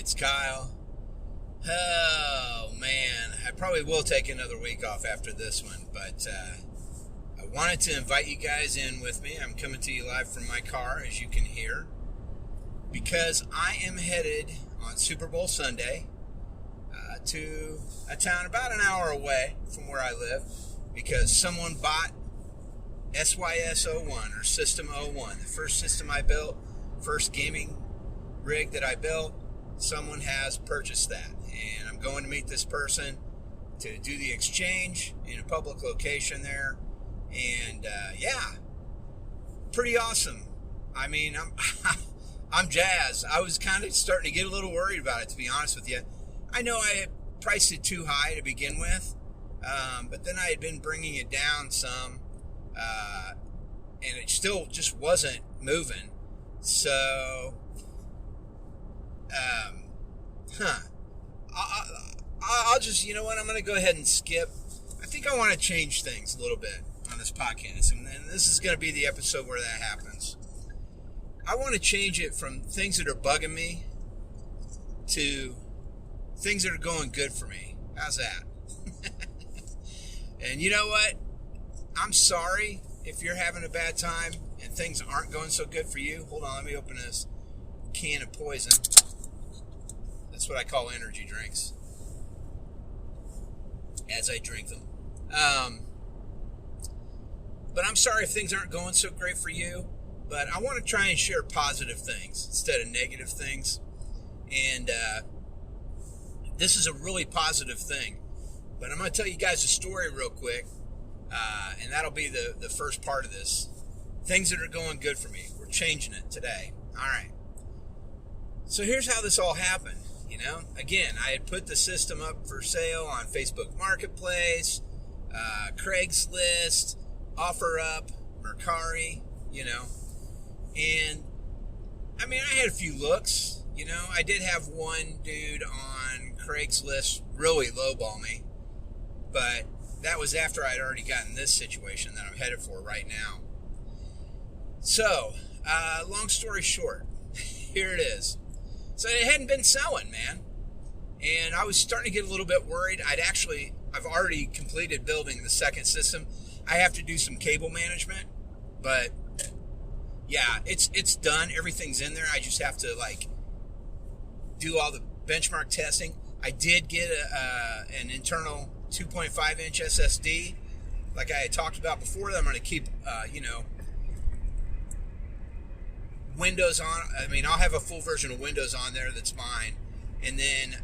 it's Kyle. Oh, man. I probably will take another week off after this one, but I wanted to invite you guys in with me. I'm coming to you live from my car, as you can hear, because I am headed on Super Bowl Sunday to a town about an hour away from where I live, because someone bought SYS-01 or System 01, the first system I built, first gaming rig that I built. Someone has purchased that, and I'm going to meet this person to do the exchange in a public location there. And yeah, pretty awesome. I mean, I'm jazzed. I was kind of starting to get a little worried about it, to be honest with you. I know I had priced it too high to begin with, but then I had been bringing it down some, and it still just wasn't moving. So, I'll just, you know what, I'm going to go ahead and skip. I think I want to change things a little bit on this podcast, and this is going to be the episode where that happens. I want to change it from things that are bugging me to things that are going good for me. How's that? And you know what? I'm sorry if you're having a bad time and things aren't going so good for you. Hold on, let me open this can of poison. That's what I call energy drinks as I drink them. But I'm sorry if things aren't going so great for you. But I want to try and share positive things instead of negative things. And this is a really positive thing. But I'm going to tell you guys a story real quick. And that'll be the first part of this. Things that are going good for me. We're changing it today. All right. So here's how this all happened. You know, again, I had put the system up for sale on Facebook Marketplace, Craigslist, OfferUp, Mercari, you know. And, I mean, I had a few looks, you know. I did have one dude on Craigslist really lowball me. But that was after I'd already gotten this situation that I'm headed for right now. So, long story short, here it is. So it hadn't been selling, man. And I was starting to get a little bit worried. I've already completed building the second system. I have to do some cable management, but yeah, it's done. Everything's in there. I just have to do all the benchmark testing. I did get an internal 2.5 inch SSD, like I had talked about before. That I'm going to keep, Windows on. I mean, I'll have a full version of Windows on there that's mine. And then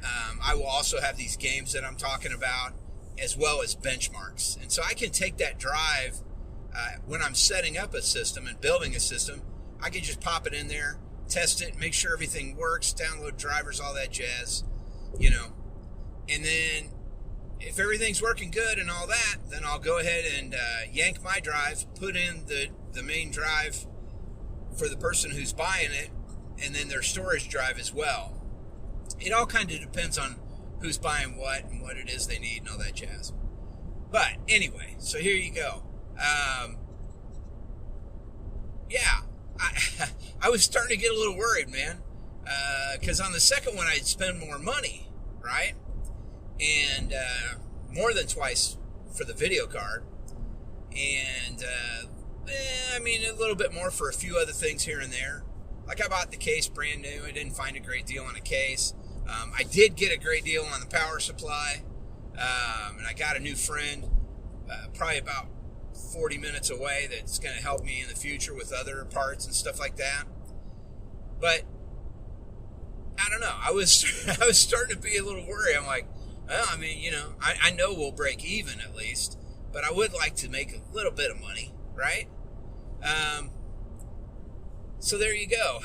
I will also have these games that I'm talking about, as well as benchmarks. And so I can take that drive when I'm setting up a system and building a system. I can just pop it in there, test it, make sure everything works, download drivers, all that jazz, you know. And then if everything's working good and all that, then I'll go ahead and yank my drive, put in the main drive for the person who's buying it, and then their storage drive as well. It all kind of depends on who's buying what and what it is they need and all that jazz. But anyway, so here you go. Yeah, I was starting to get a little worried, man, because on the second one I'd spend more money, right? And more than twice for the video card. And I mean, a little bit more for a few other things here and there. Like I bought the case brand new. I didn't find a great deal on a case. I did get a great deal on the power supply. And I got a new friend, probably about 40 minutes away, that's going to help me in the future with other parts and stuff like that. But I don't know. I was starting to be a little worried. I'm like, well, I mean, you know, I know we'll break even at least, but I would like to make a little bit of money, right? So there you go.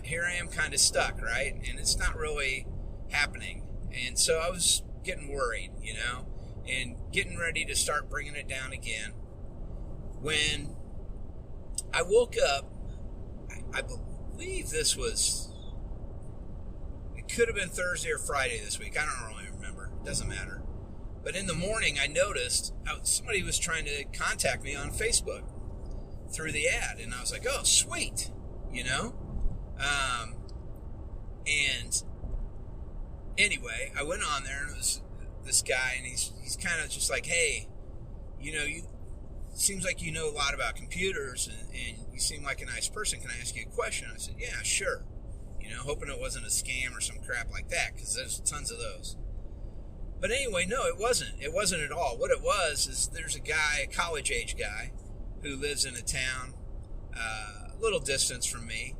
Here I am kind of stuck, right? And it's not really happening. And so I was getting worried, you know, and getting ready to start bringing it down again. When I woke up, I believe it could have been Thursday or Friday this week. I don't really remember. It doesn't matter. But in the morning, I noticed somebody was trying to contact me on Facebook through the ad. And I was like, oh, sweet, you know? And Anyway, I went on there and it was this guy, and he's kind of just like, hey, you seems like you know a lot about computers, and you seem like a nice person. Can I ask you a question? I said, yeah, sure. Hoping it wasn't a scam or some crap like that, because there's tons of those. But anyway, no, it wasn't. It wasn't at all. What it was is there's a guy, a college-age guy, who lives in a town a little distance from me,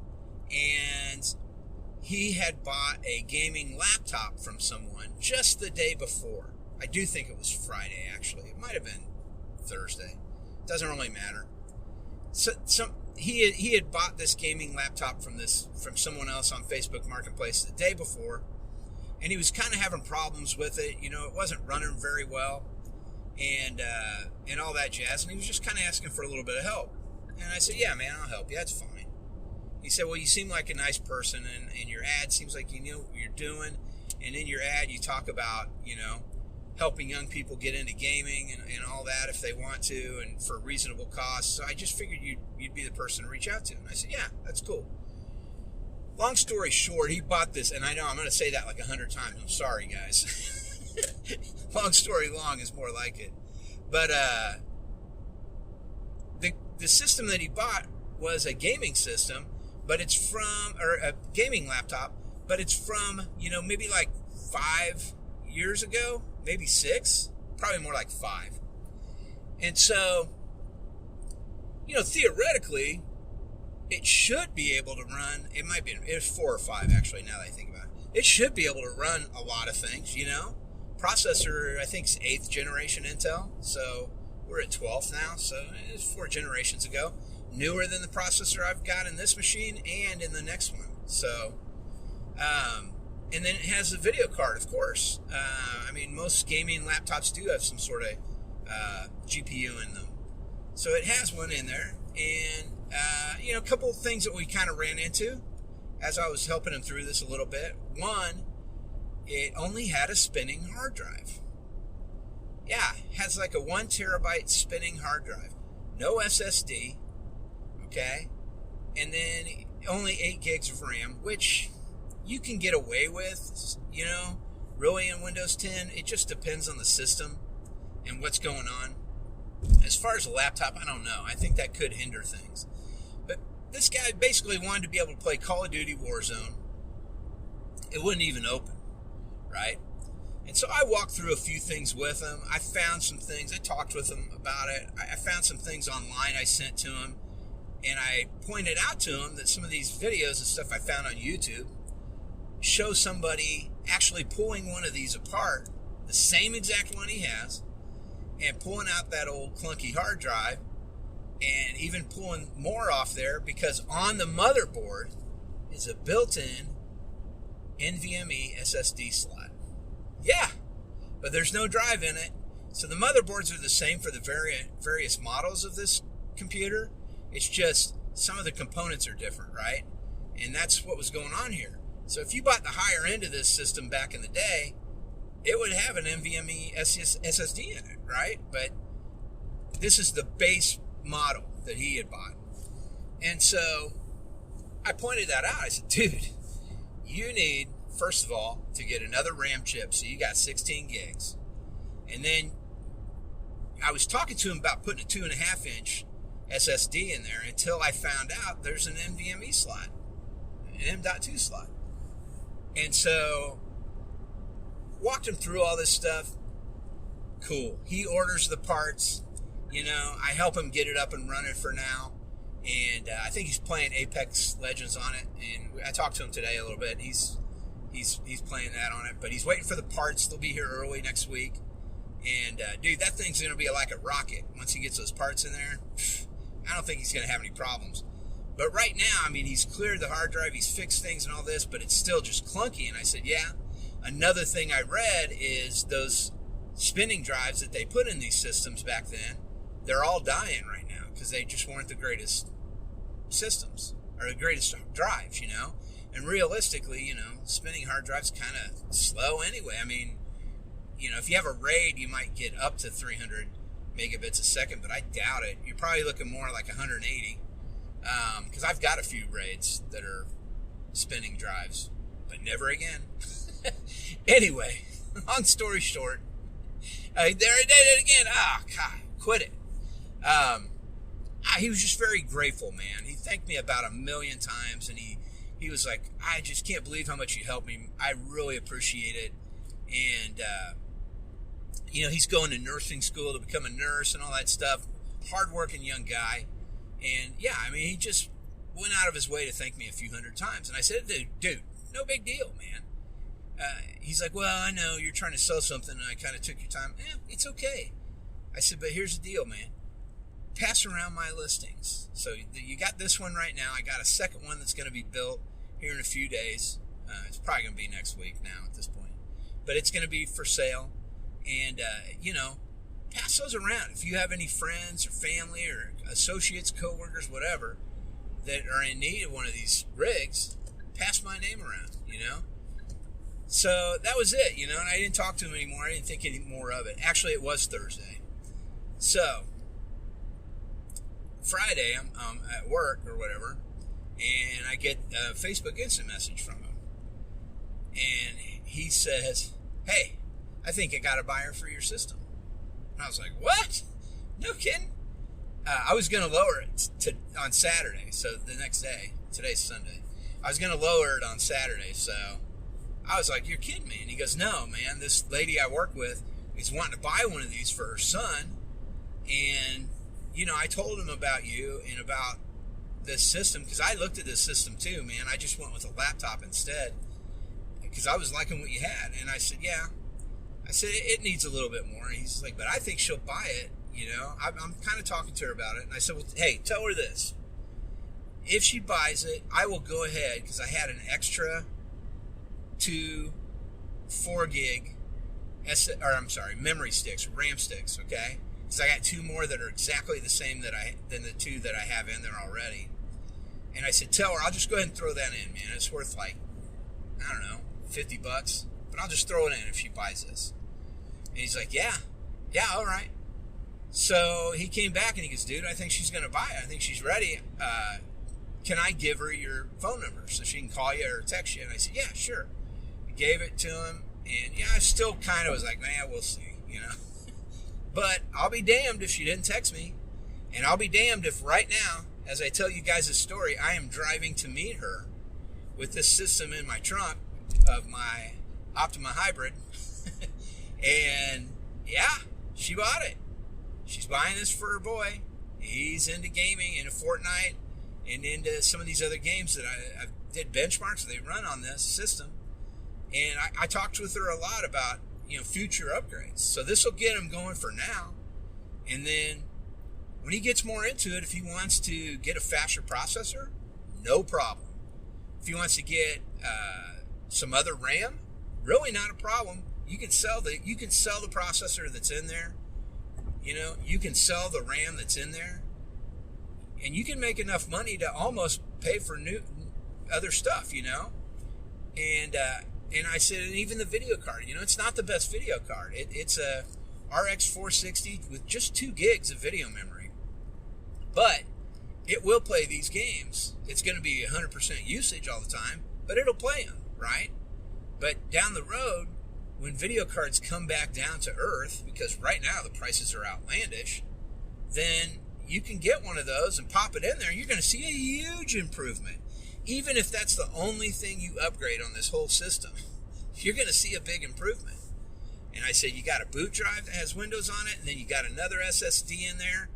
and he had bought a gaming laptop from someone just the day before. I do think it was Friday, actually. It might have been Thursday. Doesn't really matter. So he had bought this gaming laptop from someone else on Facebook Marketplace the day before, and he was kind of having problems with it. It wasn't running very well, and all that jazz. And he was just kind of asking for a little bit of help. And I said, yeah, man, I'll help you. That's fine. He said, well, you seem like a nice person, and your ad seems like you know what you're doing. And in your ad, you talk about, helping young people get into gaming and all that if they want to, and for reasonable costs. So I just figured you'd be the person to reach out to. And I said, yeah, that's cool. Long story short, he bought this, and I know I'm going to say that like 100 times. I'm sorry, guys. Long story long is more like it. But the system that he bought was a gaming system, but it's or a gaming laptop, but it's from, maybe like 5 years ago, maybe 6, probably more like 5. And so, theoretically, it should be able to run, it's 4 or 5 actually, now that I think about it. It should be able to run a lot of things, Processor, I think, is 8th generation Intel, so we're at 12th now, so it's 4 generations ago. Newer than the processor I've got in this machine and in the next one. So, and then it has a video card, of course. Most gaming laptops do have some sort of GPU in them. So it has one in there. And, a couple of things that we kind of ran into as I was helping him through this a little bit. One, it only had a spinning hard drive. Yeah, it has like a 1 terabyte spinning hard drive. No SSD. Okay? And then only 8 gigs of RAM, which you can get away with, really in Windows 10. It just depends on the system and what's going on. As far as a laptop, I don't know. I think that could hinder things. But this guy basically wanted to be able to play Call of Duty Warzone. It wouldn't even open, right? And so I walked through a few things with him. I found some things. I talked with him about it. I found some things online I sent to him. And I pointed out to him that some of these videos and stuff I found on YouTube show somebody actually pulling one of these apart, the same exact one he has, and pulling out that old clunky hard drive, and even pulling more off there, because on the motherboard is a built-in NVMe SSD slot. Yeah, but there's no drive in it. So the motherboards are the same for the various models of this computer. It's just some of the components are different, right? And that's what was going on here. So if you bought the higher end of this system back in the day, it would have an NVMe SSD in it, right? But this is the base model that he had bought. And so I pointed that out. I said, dude, you need, first of all, to get another RAM chip, so you got 16 gigs. And then I was talking to him about putting a 2.5-inch SSD in there until I found out there's an NVMe slot, an M.2 slot. And so walked him through all this stuff. Cool. He orders the parts. I help him get it up and running for now. And I think he's playing Apex Legends on it. And I talked to him today a little bit. He's playing that on it. But he's waiting for the parts. They'll be here early next week. And, dude, that thing's going to be like a rocket once he gets those parts in there. I don't think he's going to have any problems. But right now, he's cleared the hard drive, he's fixed things and all this, but it's still just clunky. And I said, yeah. Another thing I read is those spinning drives that they put in these systems back then, they're all dying right now because they just weren't the greatest systems or the greatest drives, And realistically, spinning hard drives kind of slow anyway. If you have a RAID, you might get up to 300 megabits a second, but I doubt it. You're probably looking more like 180, because I've got a few RAIDs that are spinning drives, but never again. Anyway, long story short, there I did it again. God, quit it. He was just very grateful, man. He thanked me about 1,000,000 times, and he was like, I just can't believe how much you helped me. I really appreciate it. And, he's going to nursing school to become a nurse and all that stuff. Hardworking young guy. And, he just went out of his way to thank me a few hundred times. And I said, dude, no big deal, man. He's like, well, I know you're trying to sell something, and I kind of took your time. It's okay. I said, but here's the deal, man. Pass around my listings. So you got this one right now. I got a second one that's going to be built here in a few days. It's probably going to be next week now at this point. But it's going to be for sale. And, pass those around. If you have any friends or family or associates, coworkers, whatever, that are in need of one of these rigs, pass my name around, So that was it, and I didn't talk to him anymore. I didn't think any more of it. Actually, it was Thursday. So Friday, I'm at work or whatever, and I get a Facebook instant message from him. And he says, hey, I think I got a buyer for your system. And I was like, what? No kidding? I was going to lower it on Saturday, so the next day. Today's Sunday. I was going to lower it on Saturday, so I was like, you're kidding me. And he goes, no, man, this lady I work with is wanting to buy one of these for her son. And, I told him about you and about this system, because I looked at this system too, man. I just went with a laptop instead because I was liking what you had. And I said, yeah. I said, it needs a little bit more. And he's like, but I think she'll buy it. I'm kind of talking to her about it. And I said, well, hey, tell her this. If she buys it, I will go ahead, because I had an extra 2 4-gig memory sticks, RAM sticks, okay? Because I got 2 more that are exactly the same than the 2 that I have in there already. And I said, tell her, I'll just go ahead and throw that in, man. It's worth like, I don't know, $50, but I'll just throw it in if she buys this. And he's like, yeah, all right. So he came back and he goes, dude, I think she's going to buy it. I think she's ready. Can I give her your phone number so she can call you or text you? And I said, yeah, sure. I gave it to him. And, I still kind of was like, man, we'll see, But I'll be damned if she didn't text me. And I'll be damned if right now, as I tell you guys this story, I am driving to meet her with this system in my trunk of my Optima Hybrid. And, she bought it. She's buying this for her boy. He's into gaming, into Fortnite, and into some of these other games that I did benchmarks they run on this system. And I talked with her a lot about, future upgrades. So this will get him going for now. And then when he gets more into it, if he wants to get a faster processor, no problem. If he wants to get some other RAM, really not a problem. You can sell the processor that's in there. You can sell the RAM that's in there, and you can make enough money to almost pay for new other stuff, And I said, and even the video card, it's not the best video card. It's a RX 460 with just 2 gigs of video memory, but it will play these games. It's going to be 100% usage all the time, but it'll play them, right? But down the road, when video cards come back down to earth, because right now the prices are outlandish, then you can get one of those and pop it in there. You're going to see a huge improvement. Even if that's the only thing you upgrade on this whole system, you're going to see a big improvement. And I said, you got a boot drive that has Windows on it, and then you got another SSD in there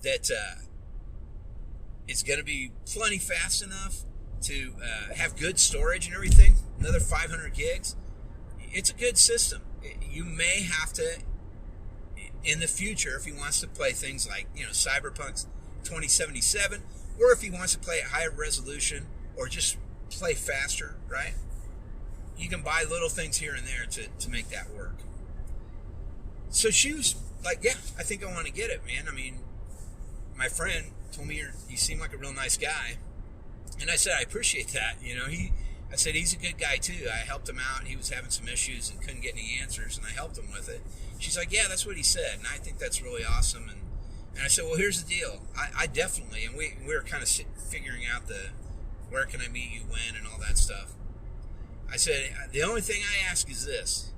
that is going to be plenty fast enough to have good storage and everything, another 500 gigs. It's a good system. You may have to, in the future, if he wants to play things like, Cyberpunk 2077, or if he wants to play at higher resolution or just play faster, right? You can buy little things here and there to make that work. So she was like, yeah, I think I want to get it, man. I mean, my friend told me you seem like a real nice guy. And I said, I appreciate that. I said, he's a good guy too. I helped him out. He was having some issues and couldn't get any answers, and I helped him with it. She's like, yeah, that's what he said. And I think that's really awesome. And I said, well, here's the deal. I definitely, and we were kind of figuring out where can I meet you when and all that stuff. I said, the only thing I ask is this.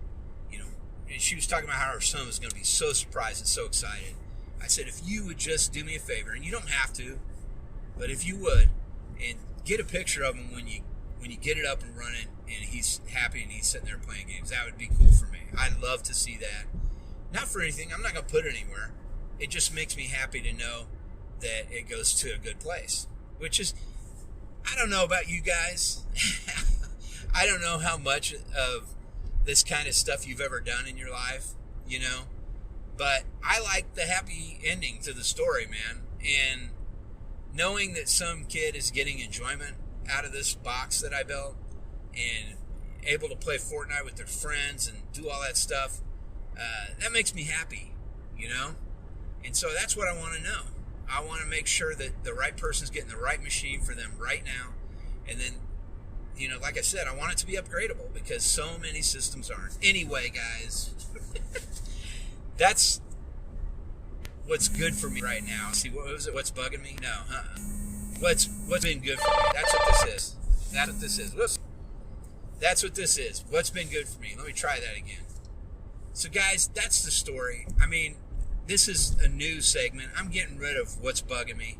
You know, and she was talking about how her son was going to be so surprised and so excited. I said, if you would just do me a favor, and you don't have to, but if you would, and get a picture of him when you get it up and running, and he's happy and he's sitting there playing games, that would be cool for me. I'd love to see that. Not for anything. I'm not going to put it anywhere. It just makes me happy to know that it goes to a good place. Which is, I don't know about you guys. I don't know how much of this kind of stuff you've ever done in your life, you know. But I like the happy ending to the story, man. And knowing that some kid is getting enjoyment out of this box that I built and able to play Fortnite with their friends and do all that stuff, that makes me happy, you know? And so that's what I want to know. I want to make sure that the right person's getting the right machine for them right now. And then, you know, like I said, I want it to be upgradable because so many systems aren't. Anyway, guys, that's what's good for me right now. See, what was it? What's bugging me? No, What's been good for me? That's what this is. That's what this is. That's what this is. What's been good for me? Let me try that again. So, guys, that's the story. I mean, this is a new segment. I'm getting rid of what's bugging me.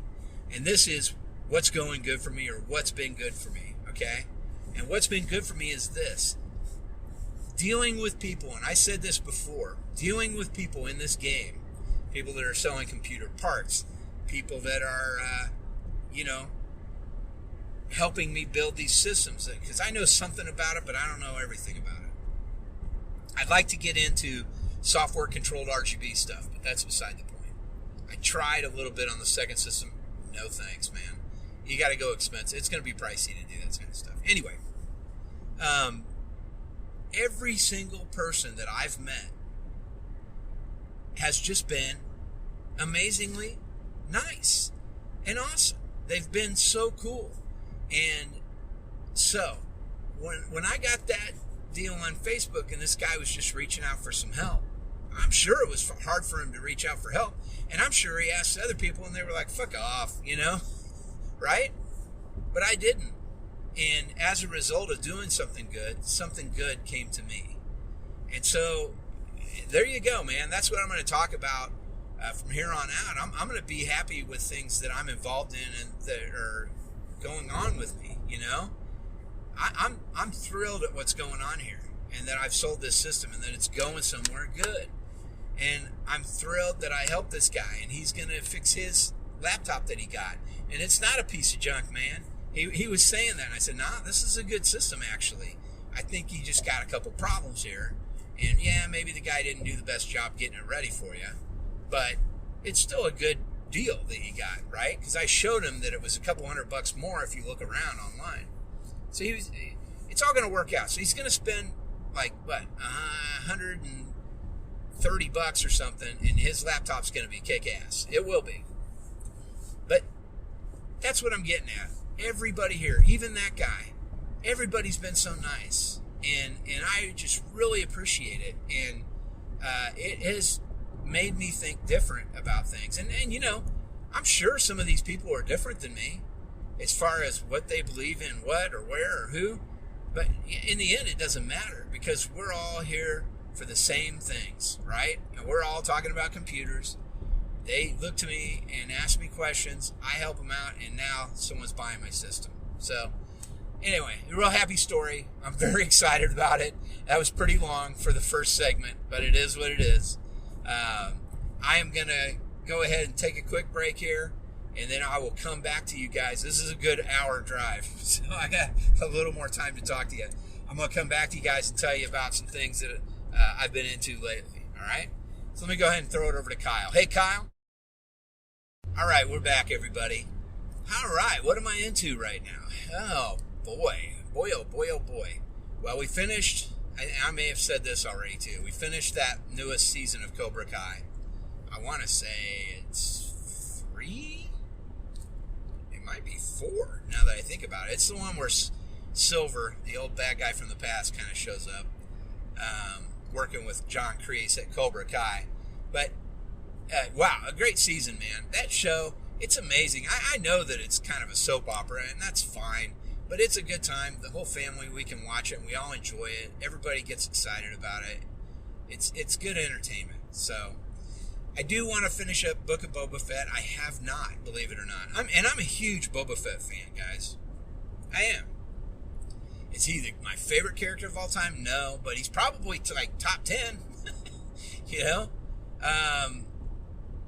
And this is what's going good for me or what's been good for me, okay? And what's been good for me is this. Dealing with people, and I said this before, dealing with people in this game, people that are selling computer parts, people that are, helping me build these systems, because I know something about it, but I don't know everything about it. I'd like to get into software-controlled RGB stuff, but that's beside the point. I tried a little bit on the second system. No thanks, man. You got to go expensive. It's going to be pricey to do that kind of stuff. Anyway, every single person that I've met has just been amazingly nice and awesome. They've been so cool. And so, when I got that deal on Facebook and this guy was just reaching out for some help, I'm sure it was hard for him to reach out for help. And I'm sure he asked other people and they were like, fuck off, you know? Right? But I didn't. And as a result of doing something good came to me. And so, there you go, man. That's what I'm going to talk about from here on out. I'm going to be happy with things that I'm involved in and that are going on with me, you know? I'm thrilled at what's going on here and that I've sold this system and that it's going somewhere good. And I'm thrilled that I helped this guy and he's going to fix his laptop that he got. And it's not a piece of junk, man. He was saying that and I said, nah, this is a good system actually. I think he just got a couple problems here. And yeah, maybe the guy didn't do the best job getting it ready for you, but it's still a good deal that you got, right? Because I showed him that it was a couple $100 more if you look around online. So it's all going to work out. So he's going to spend like $130 or something, and his laptop's going to be kick-ass. It will be. But that's what I'm getting at. Everybody here, even that guy, everybody's been so nice, and I just really appreciate it. And it has made me think different about things. And you know, I'm sure some of these people are different than me as far as what they believe in, what or where or who. But in the end, it doesn't matter because we're all here for the same things, right? And we're all talking about computers. They look to me and ask me questions. I help them out, and now someone's buying my system. So anyway, a real happy story. I'm very excited about it. That was pretty long for the first segment, but it is what it is. I am going to go ahead and take a quick break here, and then I will come back to you guys. This is a good hour drive, so I got a little more time to talk to you. I'm going to come back to you guys and tell you about some things that I've been into lately, all right? So let me go ahead and throw it over to Kyle. Hey, Kyle. All right, we're back, everybody. All right, what am I into right now? Oh, boy. Boy, oh, boy, oh, boy. Well, we finished... I may have said this already too. We finished that newest season of Cobra Kai. I want to say it's 3? It might be 4 now that I think about it. It's the one where Silver, the old bad guy from the past, kind of shows up working with John Kreese at Cobra Kai. But, wow, a great season, man. That show, it's amazing. I know that it's kind of a soap opera, and that's fine. But it's a good time. The whole family, we can watch it, and we all enjoy it. Everybody gets excited about it. It's good entertainment. So I do want to finish up Book of Boba Fett. I have not, believe it or not. I'm a huge Boba Fett fan, guys. I am. Is he my favorite character of all time? No, but he's probably like top 10. You know?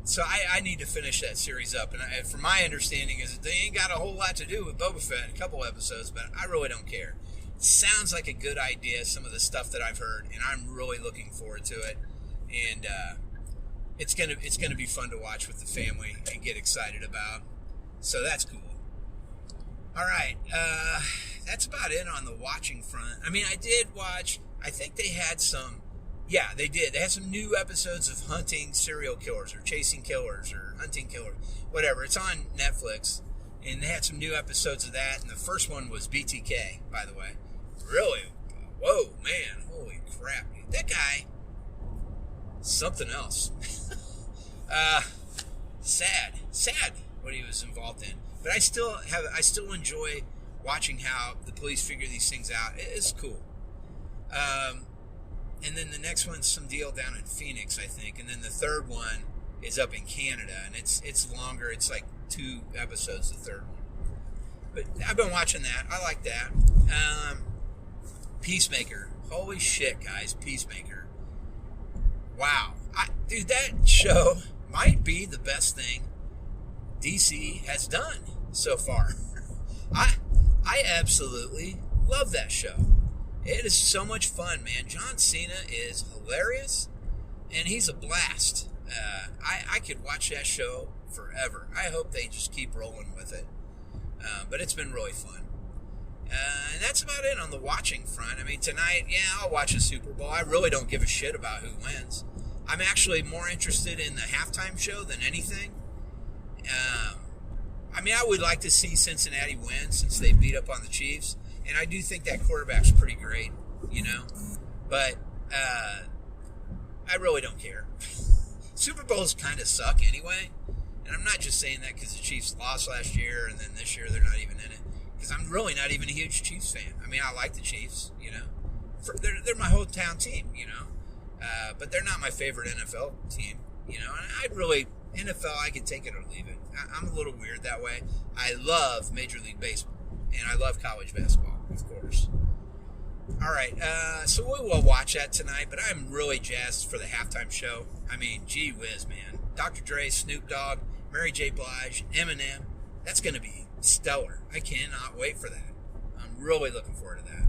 So I need to finish that series up. And from my understanding is that they ain't got a whole lot to do with Boba Fett in a couple episodes, but I really don't care. It sounds like a good idea, some of the stuff that I've heard, and I'm really looking forward to it. And it's gonna be fun to watch with the family and get excited about. So that's cool. All right, that's about it on the watching front. I mean, I did watch. I think they had some. Yeah, they did. They had some new episodes of hunting serial killers or chasing killers or hunting killers, whatever. It's on Netflix, and they had some new episodes of that. And the first one was BTK, by the way. Really? Whoa, man! Holy crap, dude. That guy. Something else. Sad what he was involved in. But I still enjoy watching how the police figure these things out. It's cool. And then the next one's some deal down in Phoenix, I think. And then the third one is up in Canada, and it's longer. It's like 2 episodes, the third one. But I've been watching that. I like that. Peacemaker. Holy shit, guys. Peacemaker. Wow. Dude, that show might be the best thing DC has done so far. I absolutely love that show. It is so much fun, man. John Cena is hilarious, and he's a blast. I could watch that show forever. I hope they just keep rolling with it. But it's been really fun. And that's about it on the watching front. I mean, tonight, yeah, I'll watch the Super Bowl. I really don't give a shit about who wins. I'm actually more interested in the halftime show than anything. I mean, I would like to see Cincinnati win since they beat up on the Chiefs. And I do think that quarterback's pretty great, you know. But I really don't care. Super Bowls kind of suck anyway. And I'm not just saying that because the Chiefs lost last year and then this year they're not even in it. Because I'm really not even a huge Chiefs fan. I mean, I like the Chiefs, you know. They're my hometown team, you know. But they're not my favorite NFL team, you know. And NFL, I can take it or leave it. I'm a little weird that way. I love Major League Baseball, and I love college basketball, of course. All right, so we will watch that tonight, but I'm really jazzed for the halftime show. I mean, gee whiz, man. Dr. Dre, Snoop Dogg, Mary J. Blige, Eminem. That's going to be stellar. I cannot wait for that. I'm really looking forward to that.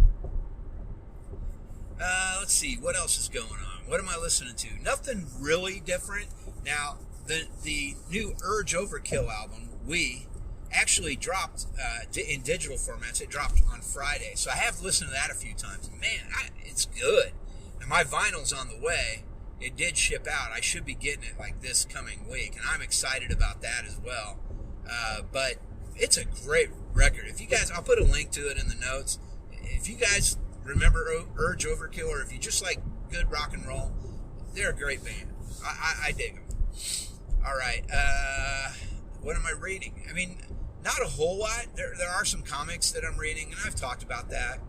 Let's see, what else is going on? What am I listening to? Nothing really different. Now, the new Urge Overkill album, We, actually dropped in digital formats. It dropped on Friday. So I have listened to that a few times. Man, it's good. And my vinyl's on the way. It did ship out. I should be getting it like this coming week. And I'm excited about that as well. But it's a great record. If you guys, I'll put a link to it in the notes. If you guys remember Urge Overkill, or if you just like good rock and roll, they're a great band. I dig them. All right. What am I reading? I mean, not a whole lot. There are some comics that I'm reading, and I've talked about that.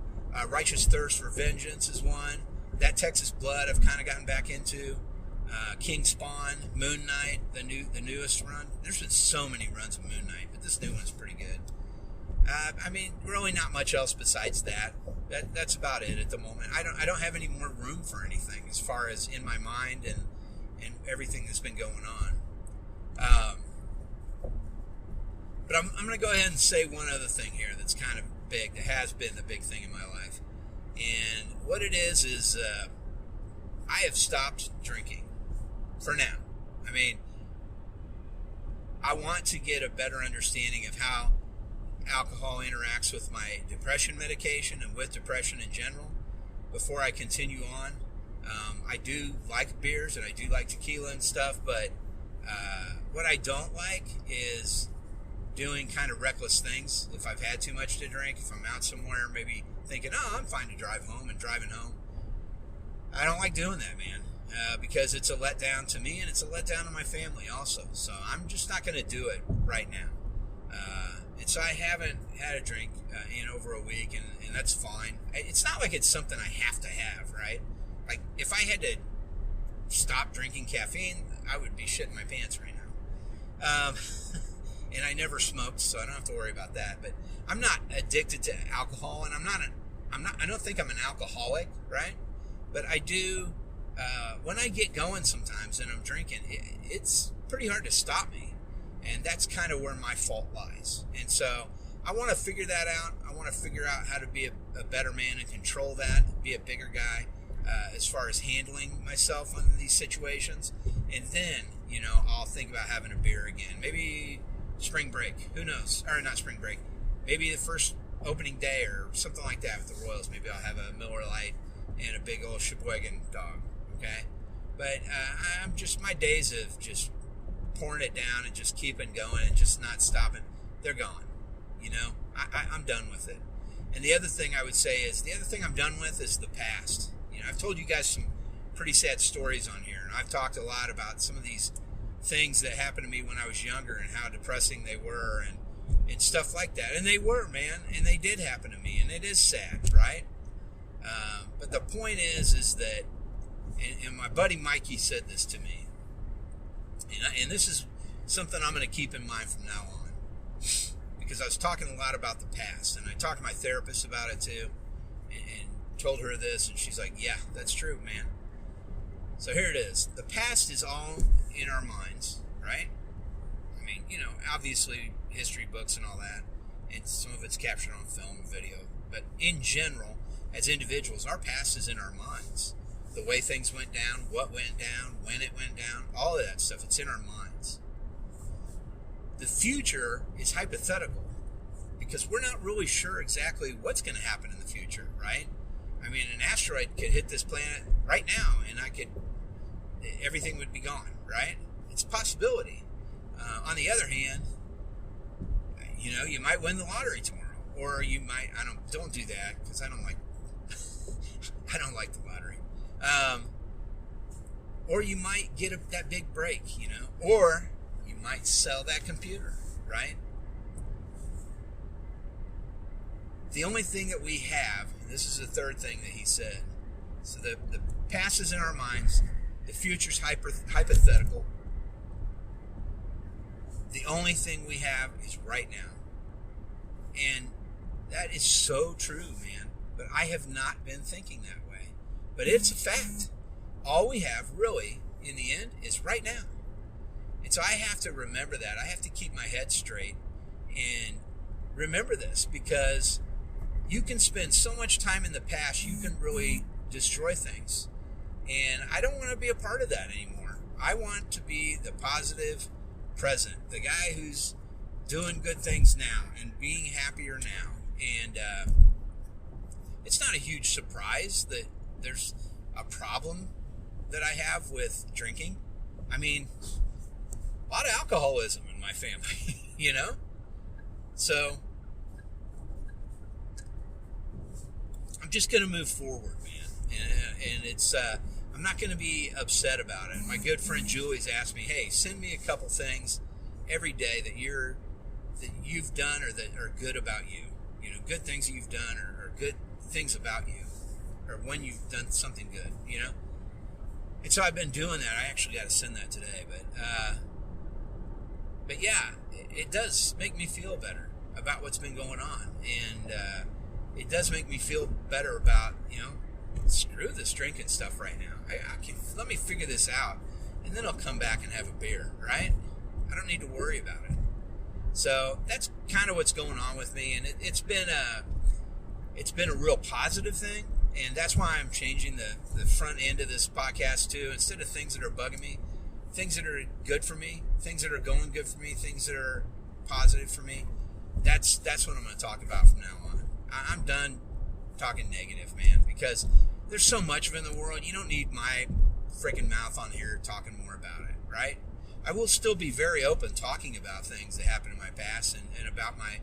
Righteous Thirst for Vengeance is one. That Texas Blood I've kind of gotten back into. King Spawn, Moon Knight, the newest run. There's been so many runs of Moon Knight, but this new one's pretty good. I mean, really not much else besides that. That's about it at the moment. I don't have any more room for anything as far as in my mind and everything that's been going on. But I'm going to go ahead and say one other thing here that's kind of big, that has been the big thing in my life. And what it is I have stopped drinking for now. I mean, I want to get a better understanding of how alcohol interacts with my depression medication and with depression in general before I continue on. I do like beers and I do like tequila and stuff, but what I don't like is doing kind of reckless things. If I've had too much to drink, if I'm out somewhere, maybe thinking, I'm fine to drive home and driving home. I don't like doing that, man, because it's a letdown to me and it's a letdown to my family also. So I'm just not going to do it right now. And so I haven't had a drink in over a week, and that's fine. It's not like it's something I have to have, right? Like, if I had to stop drinking caffeine, I would be shitting my pants right now. And I never smoked, so I don't have to worry about that. But I'm not addicted to alcohol, and I don't think I'm an alcoholic, right? But I do, when I get going sometimes and I'm drinking, it's pretty hard to stop me. And that's kind of where my fault lies. And so I want to figure that out. I want to figure out how to be a better man and control that, be a bigger guy as far as handling myself in these situations. And then, I'll think about having a beer again. Maybe spring break. Who knows? Or not spring break. Maybe the first opening day or something like that with the Royals. Maybe I'll have a Miller Lite and a big old Sheboygan dog. Okay? But my days of just pouring it down and just keeping going and just not stopping, they're gone. I'm done with it. And the other thing I would say is, the other thing I'm done with is the past. I've told you guys some pretty sad stories on here, and I've talked a lot about some of these things that happened to me when I was younger and how depressing they were and stuff like that. And they were, man, and they did happen to me, and it is sad, right? But the point is that, and my buddy Mikey said this to me, and this is something I'm going to keep in mind from now on, because I was talking a lot about the past, and I talked to my therapist about it too, and told her this, and she's like, yeah, that's true, man. So here it is. The past is all in our minds, right? I mean, obviously history books and all that, and some of it's captured on film and video, but in general, as individuals, our past is in our minds. The way things went down, what went down, when it went down, all of that stuff, it's in our minds. The future is hypothetical because we're not really sure exactly what's going to happen in the future, right? I mean, an asteroid could hit this planet right now and everything would be gone, right? It's a possibility. On the other hand, you might win the lottery tomorrow, or you might, don't do that because I don't like the lottery. Or you might get that big break, or you might sell that computer, right? The only thing that we have, and this is the third thing that he said, so the past is in our minds, the future's hypothetical. The only thing we have is right now. And that is so true, man. But I have not been thinking that way. But it's a fact. All we have, really, in the end, is right now. And so I have to remember that. I have to keep my head straight and remember this, because you can spend so much time in the past, you can really destroy things. And I don't want to be a part of that anymore. I want to be the positive present, the guy who's doing good things now and being happier now. And it's not a huge surprise that there's a problem that I have with drinking. I mean, a lot of alcoholism in my family, So I'm just going to move forward, man. And it's, I'm not going to be upset about it. My good friend Julie's asked me, hey, send me a couple things every day that you've done or that are good about you. Good things that you've done or good things about you, or when you've done something good, And so I've been doing that. I actually got to send that today, but yeah, it does make me feel better about what's been going on, and it does make me feel better about, screw this drinking stuff right now. Let me figure this out, and then I'll come back and have a beer, right? I don't need to worry about it. So that's kind of what's going on with me, and it's been a real positive thing, and that's why I'm changing the front end of this podcast too. Instead of things that are bugging me, things that are good for me, things that are going good for me, things that are positive for me. That's what I'm going to talk about from now on. I'm done talking negative, man, because there's so much of it in the world. You don't need my freaking mouth on here talking more about it, right? I will still be very open talking about things that happened in my past and about my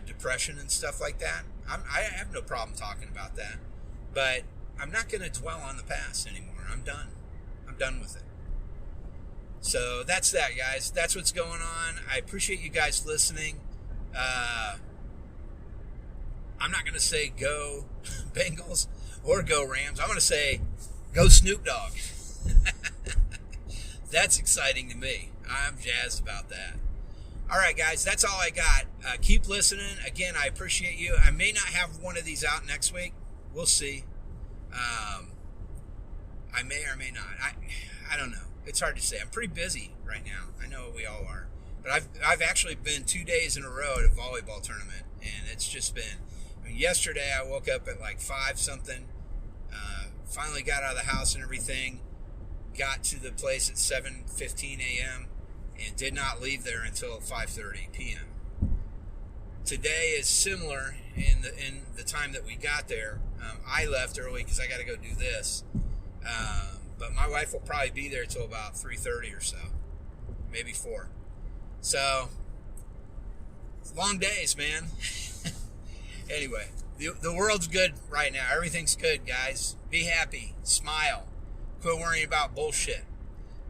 depression and stuff like that. I have no problem talking about that, but I'm not going to dwell on the past anymore. I'm done. I'm done with it. So that's that, guys. That's what's going on. I appreciate you guys listening. I'm not going to say go Bengals or go Rams. I'm going to say go Snoop Dogg. That's exciting to me. I'm jazzed about that. All right, guys, that's all I got. Keep listening. Again, I appreciate you. I may not have one of these out next week. We'll see. I may or may not. I don't know. It's hard to say. I'm pretty busy right now. I know we all are. But I've actually been 2 days in a row at a volleyball tournament, and it's just been. I mean, yesterday I woke up at like 5 something. Finally got out of the house and everything. Got to the place at 7:15 a.m. and did not leave there until 5:30 p.m. Today is similar in the time that we got there. I left early because I got to go do this. But my wife will probably be there till about 3:30 or so, maybe 4. So, long days, man. Anyway, the world's good right now. Everything's good, guys. Be happy. Smile. Quit worrying about bullshit.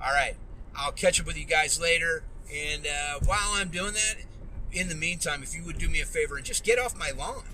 All right. I'll catch up with you guys later. And while I'm doing that, in the meantime, if you would do me a favor and just get off my lawn.